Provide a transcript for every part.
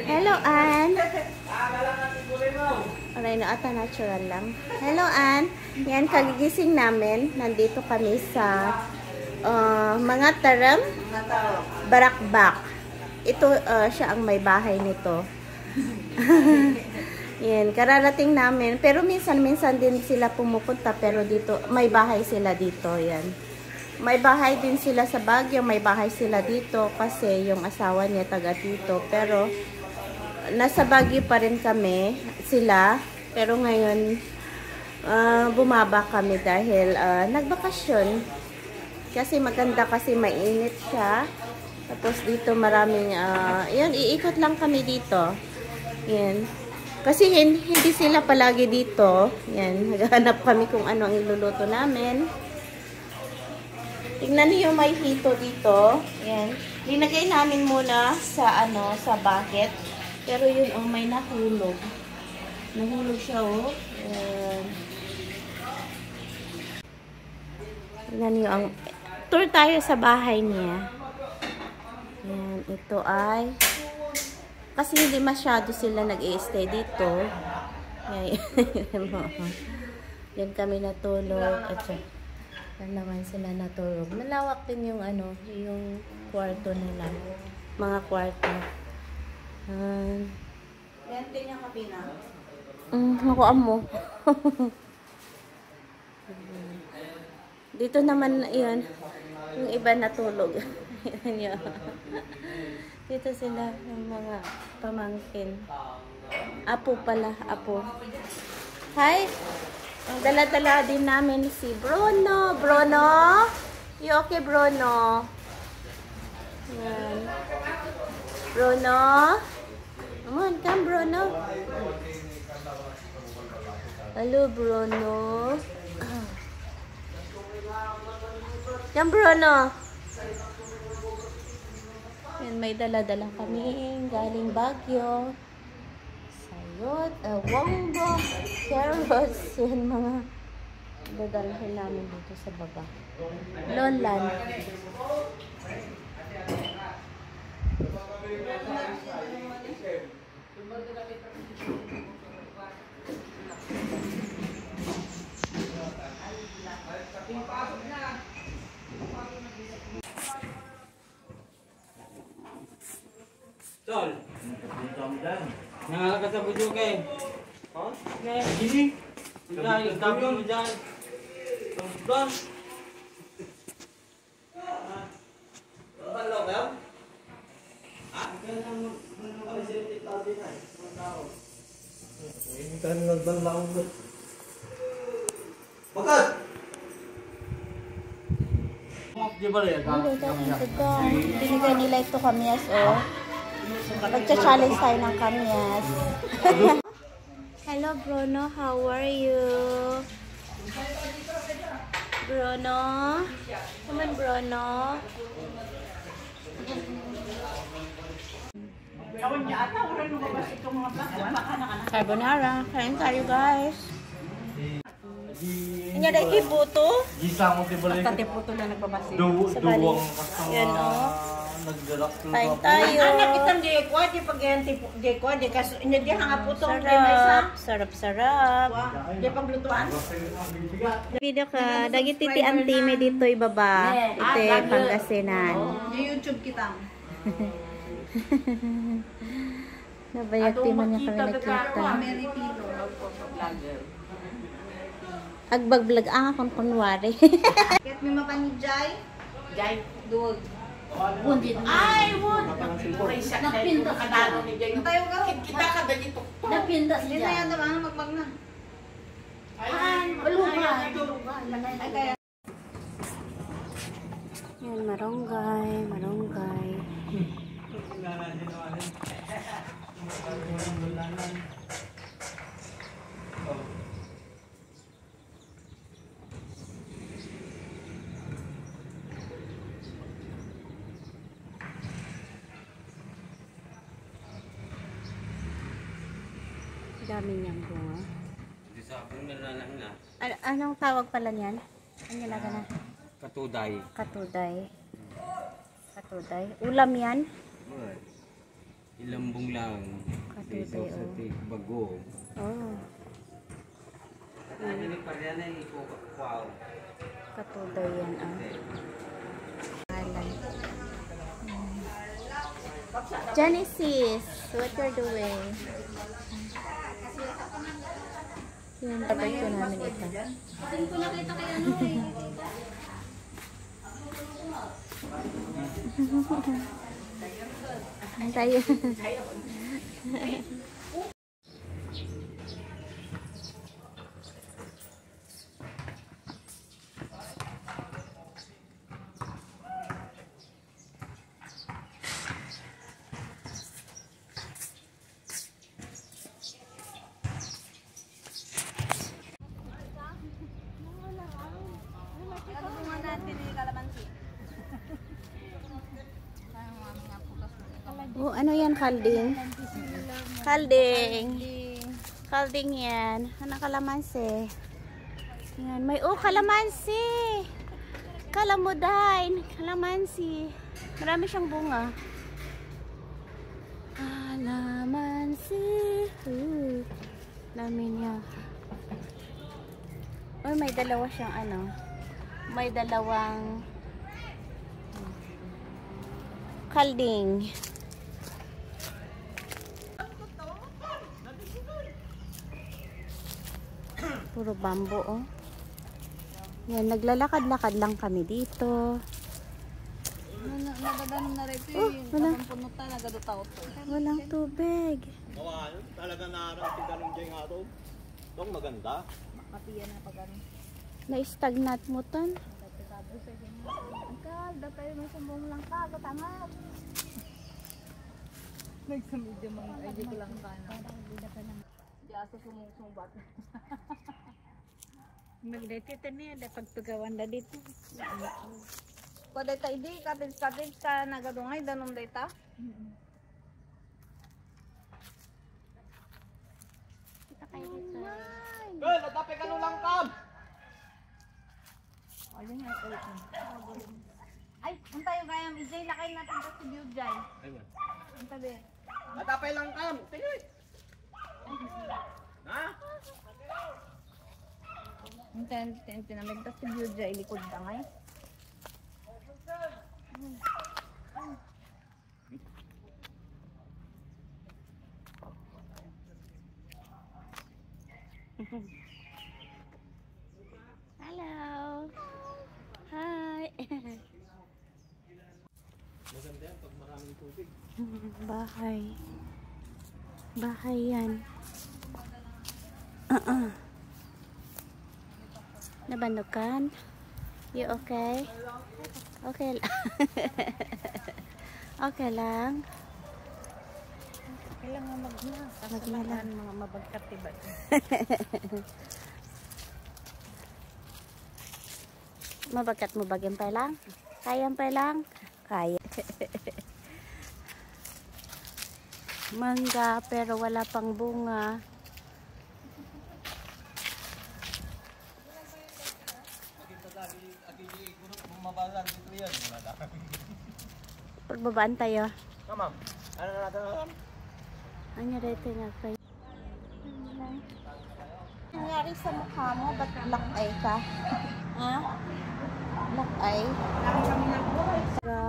Hello, Ann. Aray na ata, natural lang. Hello, Ann. Yan, kagigising namin. Nandito kami sa mga taram Barakbak. Ito, siya ang may bahay nito. Yan, kararating namin. Pero minsan din sila pumupunta. Pero dito, may bahay sila dito. Yan. May bahay din sila sa Baguio. May bahay sila dito. Kasi yung asawa niya taga dito. Pero, nasa Baguio pa rin kami. Sila. Pero ngayon, bumaba kami dahil nagbakasyon. Kasi maganda kasi mainit siya. Tapos dito maraming, yun, iikot lang kami dito. Yan. Kasi hindi sila palagi dito. Yan, naghahanap kami kung ano ang iluluto namin. Tingnan niyo may hito dito. Yan. Linagay namin muna sa sa bucket. Pero yun may nahulog. Nahulog siya Yan. Tingnan niyo ang tour tayo sa bahay niya. Yan, ito ay kasi hindi masyado sila nag-i-stay dito. Yan kami natulog. At yan naman sila natulog. Malawak din yung yung kwarto nila. Mga kwarto. Yan din yung kapina. Nakuha mo. Dito naman, yun. Yung iba natulog. Yan. Dito sila, yung mga pamangkin. Apo pala, apo. Hi! Ang dala-dala din namin si Bruno. Bruno? You okay, Bruno? Yan. Bruno? Come on, come, Bruno. Hello, Bruno. Come, Bruno. Yan, may dala-dala kami galing Baguio. Sayot, wongbo, carrots. Yan mga dadalhin namin dito sa baba. Lonlan. Tol. Nangalak ka sa budyo kay. Oh? Kaya, gini. Ika, yung tabi mo dyan. Doon. Balaw kayo? Ha? Kaya lang mag-presentate tabi na eh. Hindi ka nagbalaw mo. Bakat! Di ba rin? Binigay nila ito kamyas, Magcha-challenge tayo ng kamyas. Hello, Bruno. How are you? Bruno? Come on, Bruno. Carbonara. Kain tayo, guys. Inya dahil kibuto? Gisa mo tiba rin. Basta tiputo na nagbabasi. Duwang yan, nagdarak kain tayo. Anak kitang di kwa, di pag-ganti di kwa, di kaso, hindi di hanga putong di may sa. Sarap. Di paglutuan. Video ka, dagi titi antime dito ibaba. Ito Pangasinan. Di YouTube kita. Nabayag man niya kami nakita. Mary Pilo, vlogger. Agbag-vlog ang akong kunwari. Kaya may mapanijay. Jay, duwag. Bundit. Ay, wood. Napindas Kadalo ni Jay. Tayo ka. Kita ka dito. Napindas Hindi na yan naman, magmag na. Ay, balugan. Ay, kaya. Yan, marunggay. Dami niyang bunga. Anong tawag pala niyan? Ano laga na? Katuday. Katuday. Ulam yan? Ilambong lang. Katuday, Sa bago. Oh. Naminig pa rin ay wow. Katuday yan, ah. Alan. Genesis, what you're doing? Yan, barbecue namin ito. Hindi ko nakita kay ano eh. Tayo. Oh, ano yan, kalding? Kalding. Kalding yan. Ano kalamansi? Yan. May, oh, kalamansi. Kalamudain. Kalamansi. Marami siyang bunga. Kalamansi. Dami niya. Oh, may dalawa siyang ano. May dalawang kalding. Puro bambo, oh. Yan, naglalakad-lakad lang kami dito. Nagadanon na rin ito Oh, wala. punutan, nagadutaw to. Walang tubig. Mawahan, talaga naarating ka ng dyan nga ito. Itong maganda. Makapiya na pag ano. Na-stagnat mo ton. Angkal, dapat may sumbong lang ka, katangat. Nagsamidyo mga ay ko lang ka na. Di aso sumbat. Magdetito niya, dapat pagawan na dito. Pwede tayo di, kapit-kapit ka nagadungay, danom data. Kita kayo dito. Girl, natapi ka nung langkab! Ayun nga, ay, ang tayo kaya, Ijay, lakay natin sa studio, Jay. Ayun. Ang tabi. Natapi langkab! Tingin! Ha? Ang tinamig sa studio, Jay, likod ka ngay. Hello. Hi. Maganda yan pag maraming tubig. Bahay. Bahay yan. Nabandukan? You okay? Okay lang. Okay lang. Kailangan magna. Magna. Mga mabagkat diba? Mabagat mo bagyan pa lang? Kayang pa lang? Kaya. Mangga pero wala pang bunga. Pagbabaan tayo. Ma'am, ano na natin alam? Ano rito nga kayo? Nangyari sa mukha mo? Ba't black eye ka? Ha? Black eye? Mangga.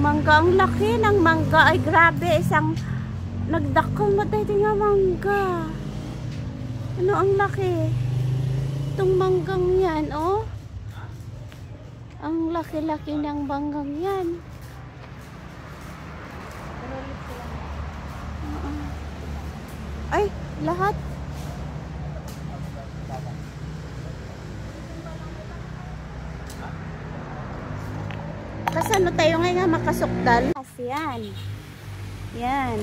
Mangga, ang laki ng mangga. Ay grabe, isang nagdakong matay din nga mangga. Ano ang laki? Itong manggang yan, oh. Ang laki-laki ng manggang yan. Ay, lahat. Kasi ano tayo ngayon nga makasukdal. Yan. Yan.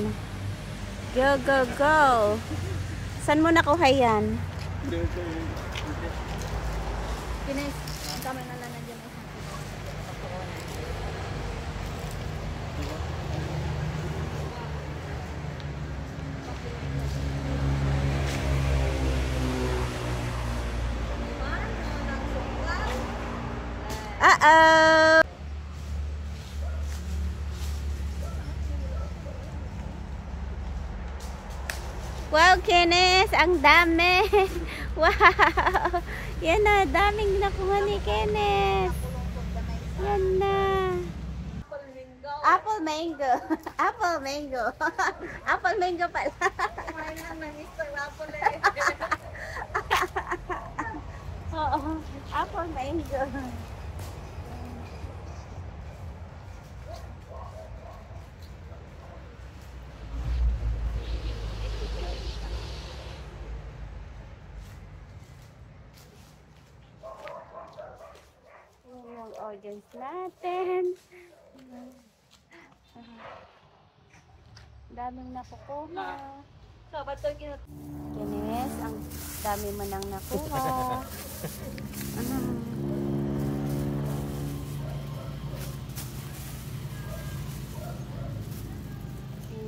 Go, go, go. Saan mo nakuha yan? Pinis, ang kamay na lang nandiyan ay Uh-oh! Wow, Kenneth! Ang dami! Wow! Yan na, daming nakuha ni Kenneth. Yan na. Apple mango. Apple mango. Apple mango pala. Oo, apple mango. Yung audience natin. Daming nakukuha. Kines, ang dami mo nang nakuha.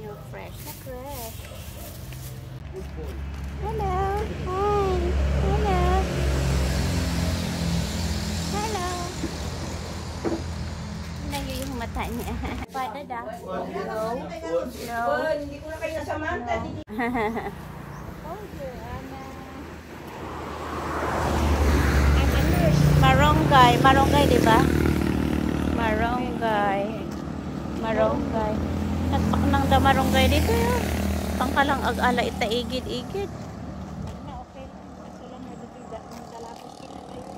Yung fresh na fresh. Hello. Hi. Hello. Hello. Tingnan yung mata niya. Pada dah. No. Hindi ko na kayo nasamanta. Marongay. Marongay, di ba? Marongay. Marongay. Nagpak nang da marongay dito yun. Pangkalang ag-ala itaigid-igid.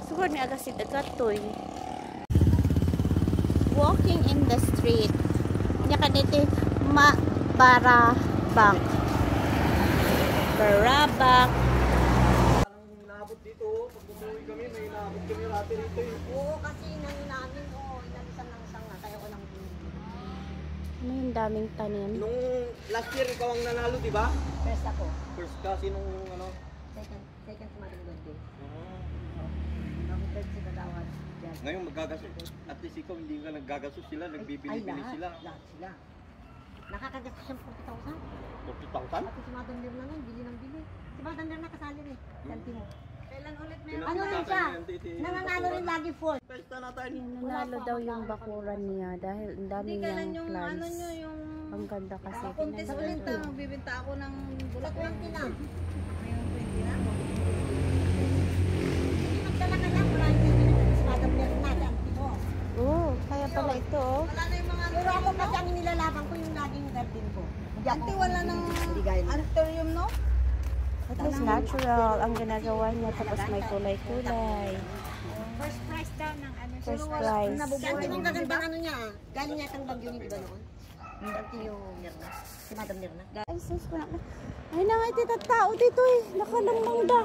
Siguro ni agasit agatoy. Walking in the street. Nya kaniti Barabak. Barabak. Naabot dito, pag bumuwi kami, may naabot kami rati rito eh. Oo, kasi nang namin, inalisan ng sanga, kaya ko lang Ano yung daming tanim? Nung last year, ikaw ang nanalo, di ba? first ako. First kasi nung ano. Second sumating doon din. Ako third si Kadawat. Ngayon magagasos. At least ikaw hindi ka naggagasos sila, nagbibili-bili sila. Lahat sila. Nakakagastos siyang 40,000. 40,000? Pati si Madam Mirna nun, bili ng bili. Si Madam Mirna kasali rin. Santi mo. Kailan ulit na Ano rin siya? Nananalo rin lagi full. Pesta natin. Nanalo daw yung bakuran niya dahil ang dami niyang yung plants. ano nyo, yung Ang ganda kasi. contest Tingnan ulit mo. na magbibenta ako ng Sa bulaklak. 20 na. Ngayon 20 na. Hindi magdala ka lang. Wala yung bili si Madam Mirna. Santi mo. Oh, kaya pala ito oh. Wala na yung mga Pero ako kasi ang nilalaban ko yung laging garden ko. Hindi ako. Ante, wala nang Hindi gaya nila. anthurium, no? At least natural ang ginagawa niya tapos may kulay-kulay. First prize daw ng ano. First prize. Santi mong gagandang ano niya. Galing niya itang bagyo ni iba noon. Santi yung Mirna. Si Madam Mirna. Ay, sus ko na. Ay na nga iti tao dito eh. Nakalamang da.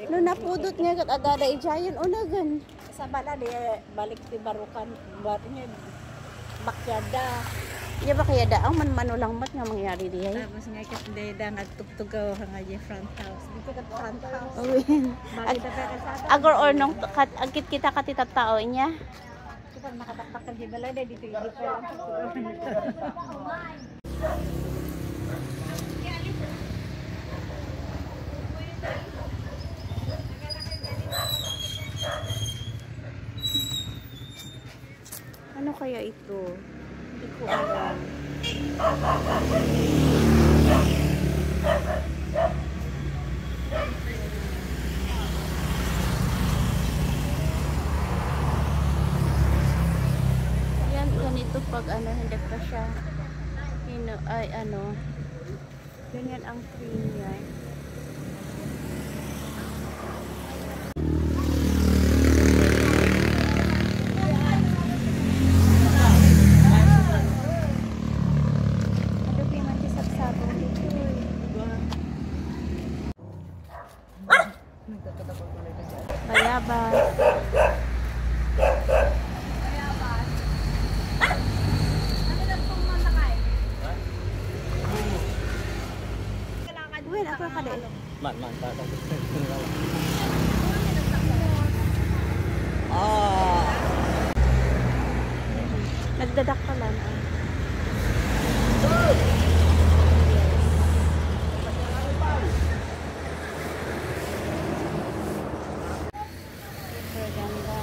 No napudot niya kat agada ijayan unagan. Sa bala, balik ti Barukan. Bato niya, bakyada. Iya ba kaya daang man-manulang mat nga mangyari dihay? Tapos nga kat deda nga tugtugaw nga yung front house. Dito ka front house. Uwin. Bakit na pera sa atin? Agor or nung agkit kita katita tao niya. Kapag nakatakpak ka di balay, dito yung dito lang. Ano kaya ito? Hindi ko alam. Yan, ganito pag ano, hindi pa siya ay ano, ganyan ang tree niya. Bayabas. Uy, ako ka din. Man, tatang. Nagdadak ka lang. Super ganda.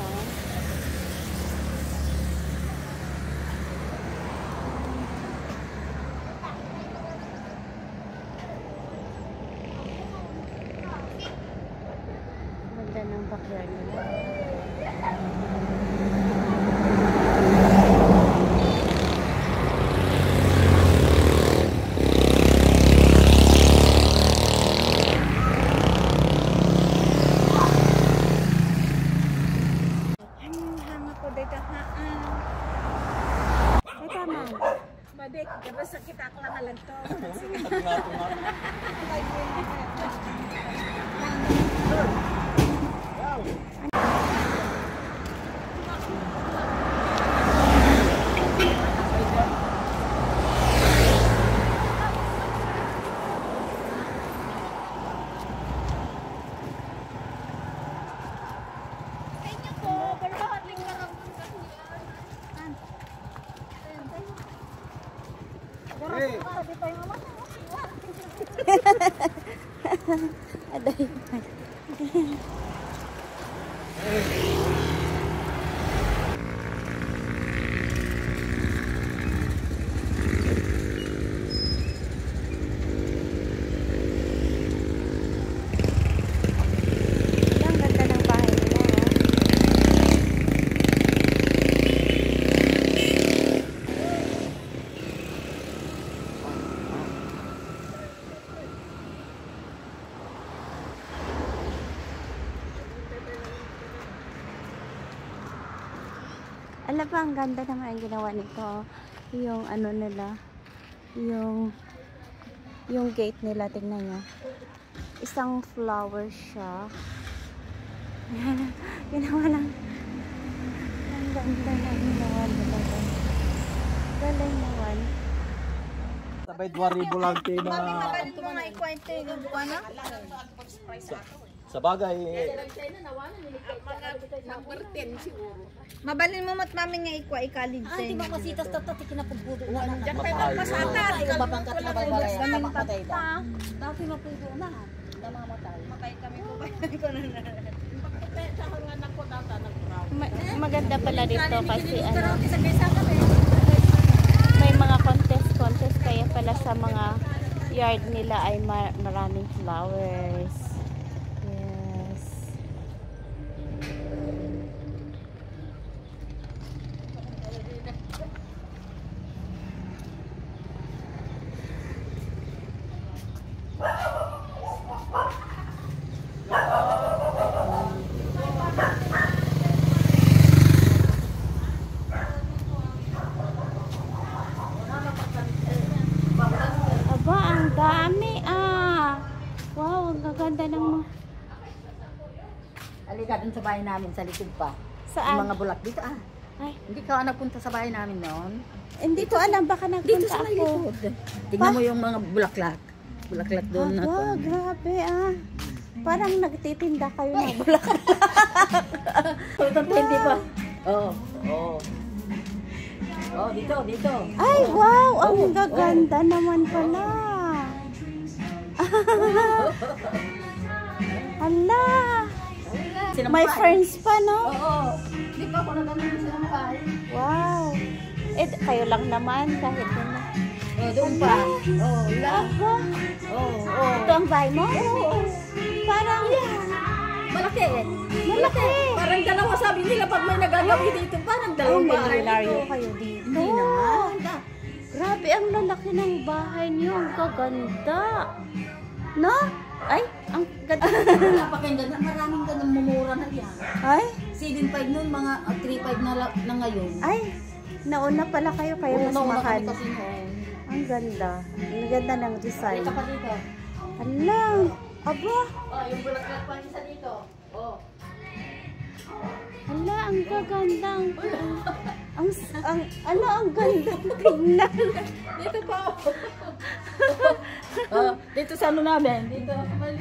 nga ito nga. Aday. Ang ganda ng bahay nila. Alam ba, ang ganda naman ang ginawa nito. Yung ano nila, yung gate nila, tingnan nyo. Isang flower siya. Ginawa lang. Ang ganda na ginawa nila. Galing naman. Sabay 2,000 lang kayo na... Magaling mo nga ikwento yung buwan na? Sa bagay, Mabalin mo mat mami nga ikalid sa Di ba masitas tatati kinapagpudo na lang. Diyan kayo magpasatan. Ay, mapangkat na balbalay. Kami Mamatay pa. na. Dati mapudo na. Namamatay. Matay kami po ba? Ko na na. Maganda pala dito kasi ano, may mga contest kaya pala sa mga yard nila ay maraming flowers. Yes. Aba, ang dami Wow, ang gaganda ng mga... Halika dun sa bahay namin sa likod pa. Saan? Yung mga bulak dito Ay, Hindi ka nagpunta sa bahay namin noon. hindi ko alam, baka Dito nagpunta sa may ako. likod. Tingnan mo yung mga bulaklak. Bulaklak doon na to. Aba, grabe Parang nagtitinda kayo ng bulak. Hindi pa. Oo. Oo. Oh, dito. Ay, wow! Ang gaganda naman pala. Hala! May ferns pa, no? Oo. Hindi pa ako nagano'n sa bahay. Wow! Kayo lang naman, kahit na. Oh, doon pa. Oh, Aba! Oo. Ito ang bahay mo? Parang... Malaki. Malaki! Parang dalawa sabi nila pag may nagagawin dito. Parang Ay, dalawang may bahay. milaryo kayo dito. Hindi naman. Grabe, ang lalaki ng bahay niyo. Ang gaganda. No? Ay, ang ganda. Napakaganda. Maraming ganang mumura na yan. Ay, 7.5 noon, mga 3.5 na ngayon. ay, nauna pala kayo, kaya mas nauna mahal. kami kasi noon. Ang ganda. Ang ganda ng design. Halika pa dito. Hala, aba, Oh, yung bulaklak pa isa dito. Oh. hala, ang gaganda. Ang ganda. Tignan. Dito pa. Dito sa ano namin. Dito.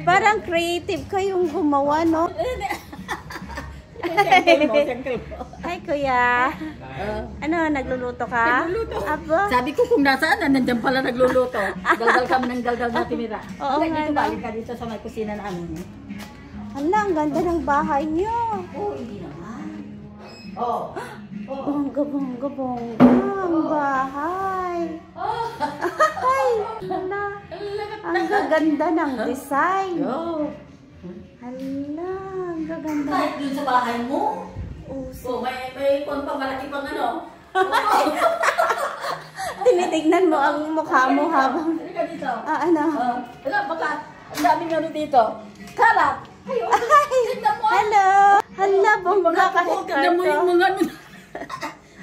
Parang creative kayong gumawa, no? Hi, kuya. Ano, nagluluto ka? Nagluluto. Aba. Sabi ko kung nasaan, nandiyan pala nagluluto. Galgal kami ng galgal na timira. Oo Halika nga, dito, no? balik ka dito sa may kusina na ano. Hala, ang ganda ng bahay niyo. Oh, hindi naman. Oh. Bongga, ang bahay. Ay, hala. Ang gaganda ng design. Oh. Hala, ang gaganda. Kahit dun sa bahay mo. Uso. Oh, may kung pa malaki pang ano. Tinitignan mo ang mukha mo habang... Halika dito. Ano? Wala, baka ang daming ano dito. Kalat. Ayun. Tignan mo. Hello! Hala, bongga kahit Tignan mo yung karto. mga ano.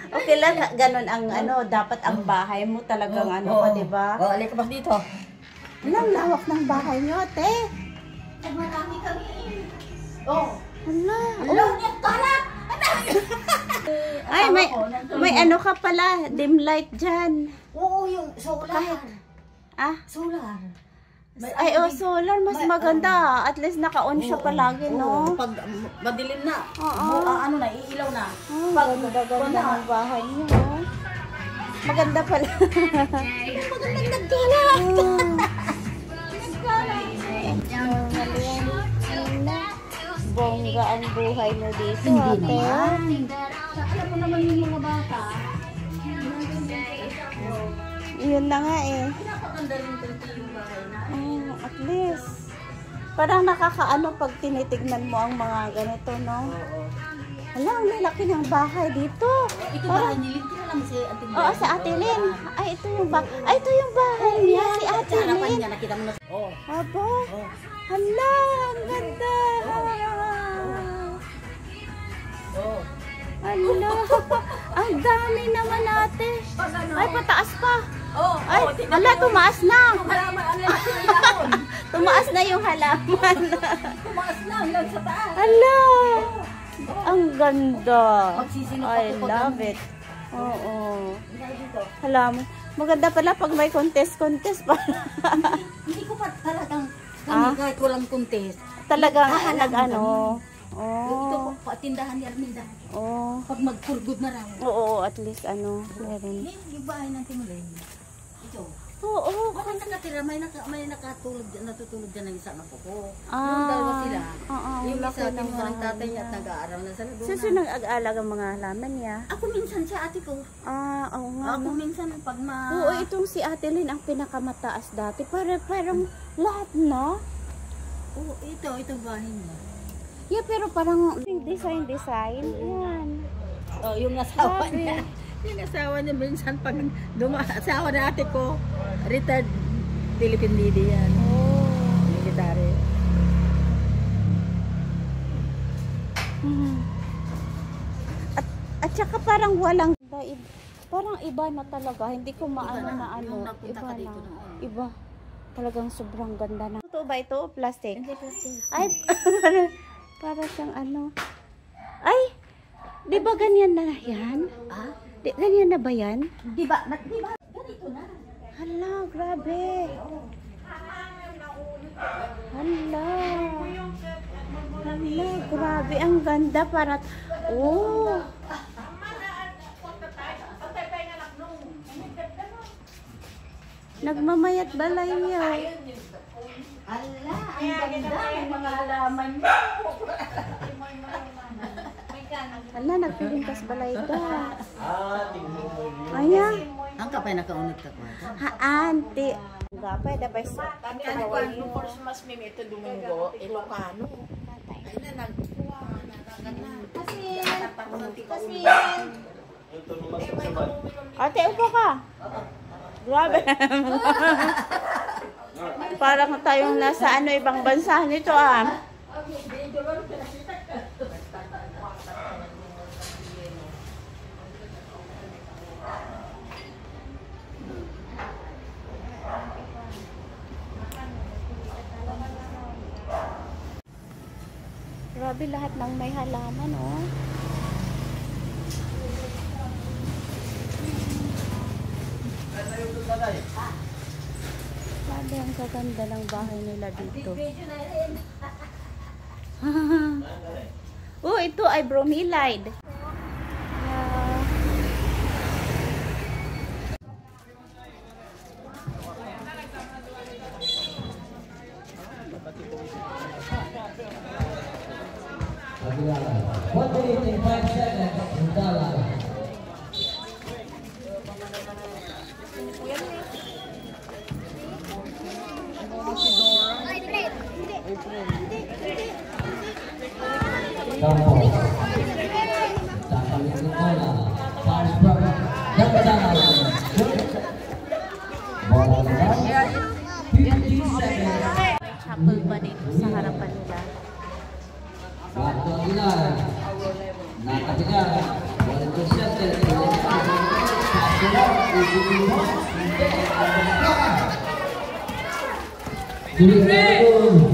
Okay lang, ganun ang ano, dapat ang bahay mo talagang ano ka, di ba? Oh, halika pa dito. Ang lawak ng bahay nyo, te. Marami kami. Oh. Hala. Hello, tara! Ay, may ano ka pala, dim light dyan. Oo, yung solar. Ah? Solar. Ay, solar, mas maganda. At least naka-on siya palagi, no? Pag madilim na, Oo. ano na, iilaw na. Ganda ng bahay niyo, no? Maganda pala. Magandang nagkalat. Bongga ang buhay mo dito, Hindi ate. naman. Alam mo naman yung mga bata. Yun na nga eh. Napakaganda rin yung bahay na. At least. Parang nakakaano pag tinitignan mo ang mga ganito, no? Hala, ang lalaki ng bahay dito. Ito bahay ni Lynn, kilala mo si Ate Lynn? Oo, si Ate Lynn. Ay, ito yung Ay, ito yung bahay niya, si Ate Sa harapan Lynn. niya, nakita mo na. Oh. Aba, hala, ang ganda. Oh. Hala, ang dami naman ate. Ay, pataas pa. Oh. Ay, hala, tumaas na. Halaman, ano yung sinilahon? Tumaas na yung halaman. Tumaas na hanggang sa taas. Hala, ang ganda. Magsisinok I ako pag love it. Oo. Hala, maganda pala pag may contest pa. Hindi ko pa talagang Ah? kahit walang contest. Talagang Hahalang nag-ano. Ito Oh. po, tindahan ni Arminda. Oh. Pag mag-kurgod na raw. Oo, at least ano, meron. Yung bahay ng Timulin. Ito. Oo. Baka nakatira, may nakatulog dyan, natutulog dyan ng isa na ko. Ah. Yung dalawa sila. Oo, Yung laki isa, ng kinuha ng bahay tatay niya niya. at nag-aaral na sa Laguna. Susunod nag-aalaga mga halaman niya. Ako minsan sa ate ko. Oo nga. Ako No? minsan pag Oo, itong si Ate Lynn ang pinakamataas dati. Parang lahat na. Oo, itong bahay niya. Yeah, pero parang design. Yan. Oh, yung asawa Grabe. niya. Yung asawa niya minsan pag asawa na ate ko, retired Philippine Navy yan. Oh. Military. At saka parang walang parang iba na talaga. Hindi ko maano Iba na. na ano. Yung nagpunta Iba ka na. dito noon. Iba. Talagang sobrang ganda na. Ito ba ito? Plastic? Hindi plastic. Ay, para siyang ano. Ay, di ba ganyan na yan? Ah? Ganyan na ba yan? Di ba? Ganito na. Hala, grabe. Hala. Hala, grabe. Ang ganda para... Oh. Nagmamayat balay niya. Ala, ang ganda ng mga halaman niya. Hala, nagpilintas balay ka. Tingnan mo yun. Ayan. Ang kapay nakaunod ka ko. Ha, auntie. Gapay, dabay sa... Mas mimi ito Domingo, Ilocano. Ay na nagkuha kasi Ito naman sa sabay. Ate, upo ka. Grabe. Parang tayong nasa ano, ibang bansa nito ah. Grabe lahat ng may halaman, oh. Grabe ang kaganda ng bahay nila dito. Oh, ito ay bromeliad. Yeah. Chapel ba dito sa harapan nila? Sige,